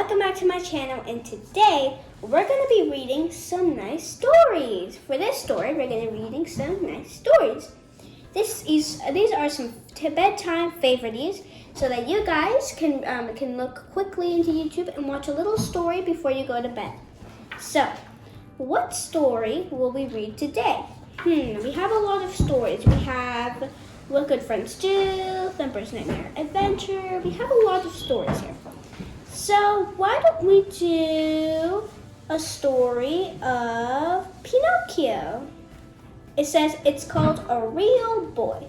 welcome back to my channel, and today we're going to be reading some nice stories. For this story, we're going to be reading some nice stories. These are some bedtime favorites so that you guys can look quickly into YouTube and watch a little story before you go to bed. So, what story will we read today? We have a lot of stories. We have What Good Friends Do, Thumper's Nightmare Adventure. We have a lot of stories here. So why don't we do a story of Pinocchio? It says it's called A Real Boy.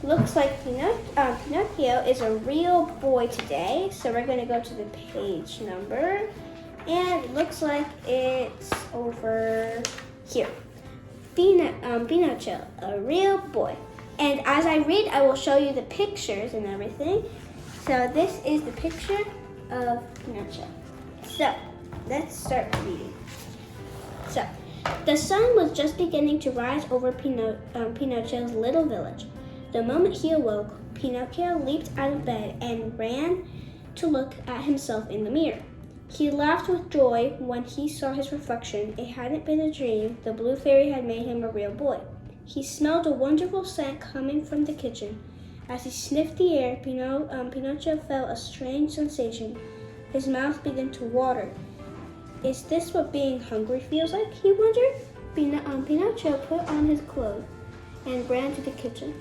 Looks like Pinocchio is a real boy today. So we're going to go to the page number. And it looks like it's over here. Pinocchio, a real boy. And as I read, I will show you the pictures and everything. So this is the picture of Pinocchio. So let's start reading. So the sun was just beginning to rise over Pinocchio's little village. The moment he awoke, Pinocchio leaped out of bed and ran to look at himself in the mirror. He laughed with joy when he saw his reflection. It hadn't been a dream. The blue fairy had made him a real boy. He smelled a wonderful scent coming from the kitchen. As he sniffed the air, Pinocchio felt a strange sensation. His mouth began to water. Is this what being hungry feels like? He wondered. Pinocchio put on his clothes and ran to the kitchen.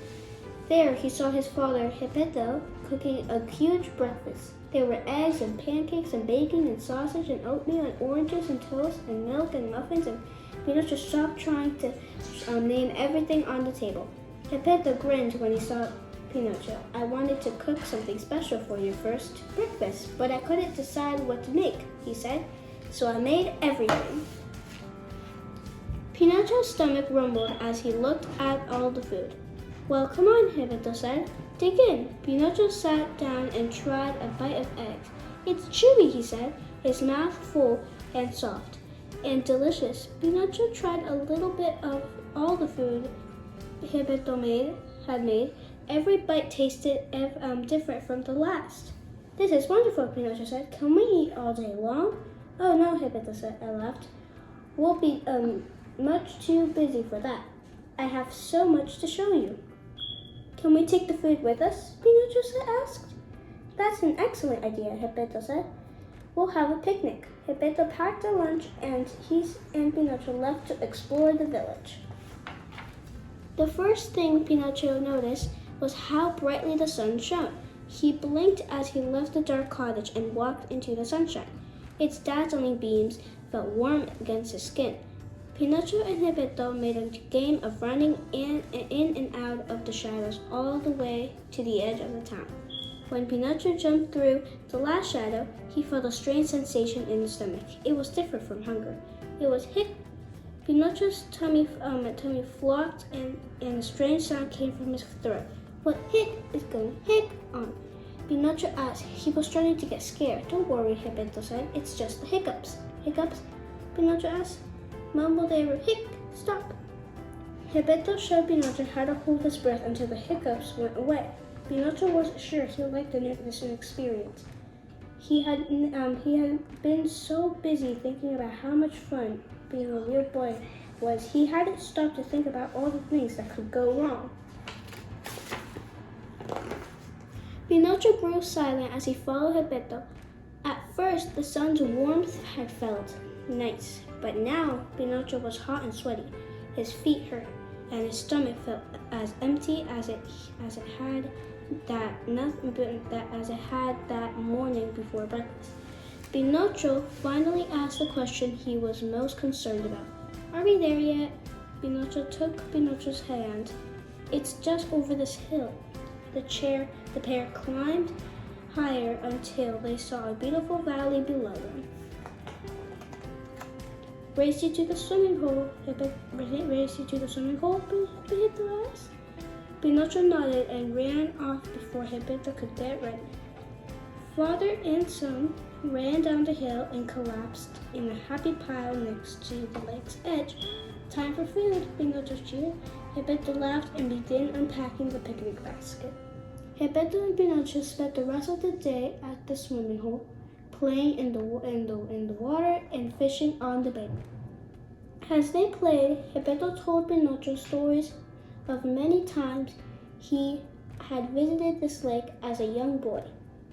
There he saw his father, Geppetto, cooking a huge breakfast. There were eggs and pancakes and bacon and sausage and oatmeal and oranges and toast and milk and muffins, and Pinocchio stopped trying to name everything on the table. Geppetto grinned when he saw Pinocchio. I wanted to cook something special for your first breakfast, but I couldn't decide what to make, he said, so I made everything. Pinocchio's stomach rumbled as he looked at all the food. Well, come on, Geppetto said. Dig in. Pinocchio sat down and tried a bite of eggs. It's chewy, he said, his mouth full and soft and delicious. Pinocchio tried a little bit of all the food Geppetto had made. Every bite tasted different from the last. This is wonderful, Pinocchio said. Can we eat all day long? Oh no, Geppetto said. I laughed. We'll be much too busy for that. I have so much to show you. Can we take the food with us? Pinocchio asked. That's an excellent idea, Geppetto said. We'll have a picnic. Geppetto packed a lunch and he and Pinocchio left to explore the village. The first thing Pinocchio noticed was how brightly the sun shone. He blinked as he left the dark cottage and walked into the sunshine. Its dazzling beams felt warm against his skin. Pinocchio and Geppetto made a game of running in and out of the shadows all the way to the edge of the town. When Pinocchio jumped through the last shadow, he felt a strange sensation in his stomach. It was different from hunger. It was hic. Pinocchio's tummy flopped and a strange sound came from his throat. What hic is going hic on? Pinocchio asked. He was starting to get scared. Don't worry, Geppetto said. It's just the hiccups. Hiccups? Pinocchio asked. Mumbled they were hic. Stop. Geppetto showed Pinocchio how to hold his breath until the hiccups went away. Pinocchio wasn't sure he liked this new experience. He had been so busy thinking about how much fun being a real boy was, he hadn't stopped to think about all the things that could go wrong. Pinocchio grew silent as he followed Geppetto. At first, the sun's warmth had felt nice, but now Pinocchio was hot and sweaty. His feet hurt, and his stomach felt as empty as it had that morning before breakfast. Pinocchio finally asked the question he was most concerned about. Are we there yet? Pinocchio took Pinocchio's hand. It's just over this hill. The pair climbed higher until they saw a beautiful valley below them. Race you to the swimming hole. Race you to the swimming hole, Geppetto asked. Pinocchio nodded and ran off before Geppetto could get ready. Father and son ran down the hill and collapsed in a happy pile next to the lake's edge. Time for food, Pinocchio cheered. Geppetto laughed and began unpacking the picnic basket. Geppetto and Pinocchio spent the rest of the day at the swimming hole, playing in the water and fishing on the bank. As they played, Geppetto told Pinocchio stories of many times he had visited this lake as a young boy.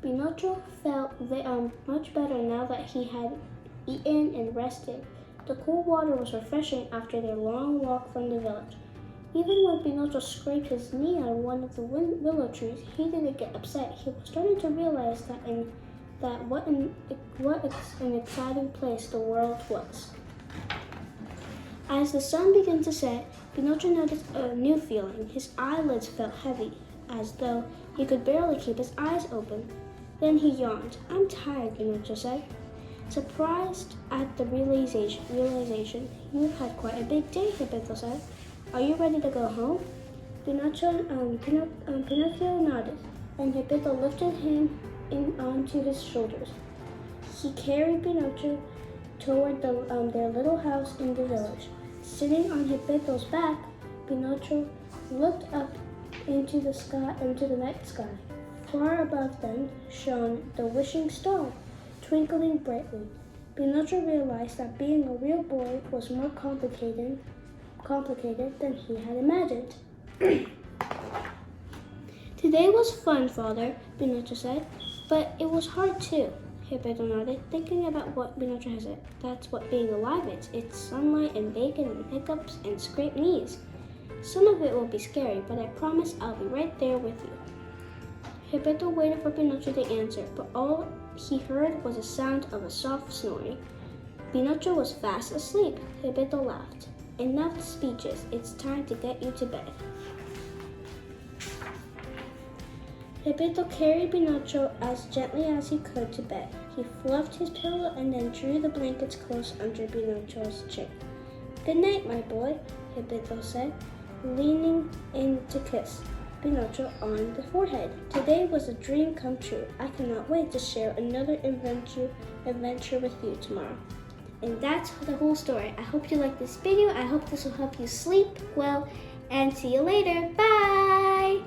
Pinocchio felt much better now that he had eaten and rested. The cool water was refreshing after their long walk from the village. Even when Pinocchio scraped his knee on one of the willow trees, he didn't get upset. He was starting to realize what an exciting place the world was. As the sun began to set, Pinocchio noticed a new feeling. His eyelids felt heavy, as though he could barely keep his eyes open. Then he yawned. "I'm tired," Pinocchio said. Surprised at the realization, "You've had quite a big day," Geppetto said. "Are you ready to go home?" Pinocchio nodded, and Geppetto lifted him onto his shoulders. He carried Pinocchio toward their little house in the village. Sitting on Geppetto's back, Pinocchio looked up into the night sky. Far above them shone the wishing star, twinkling brightly. Pinocchio realized that being a real boy was more complicated than he had imagined. "Today was fun, Father," Pinocchio said, "but it was hard too." Geppetto nodded, thinking about what Pinocchio had said. That's what being alive is. It's sunlight and bacon and hiccups and scraped knees. Some of it will be scary, but I promise I'll be right there with you. Geppetto waited for Pinocchio to answer, but all he heard was the sound of a soft snoring. Pinocchio was fast asleep. Geppetto laughed. "Enough speeches. It's time to get you to bed." Geppetto carried Pinocchio as gently as he could to bed. He fluffed his pillow and then drew the blankets close under Pinocchio's chin. "Good night, my boy," Geppetto said, leaning in to kiss Pinocchio on the forehead. "Today was a dream come true. I cannot wait to share another adventure with you tomorrow." And that's the whole story. I hope you liked this video. I hope this will help you sleep well, and see you later. Bye!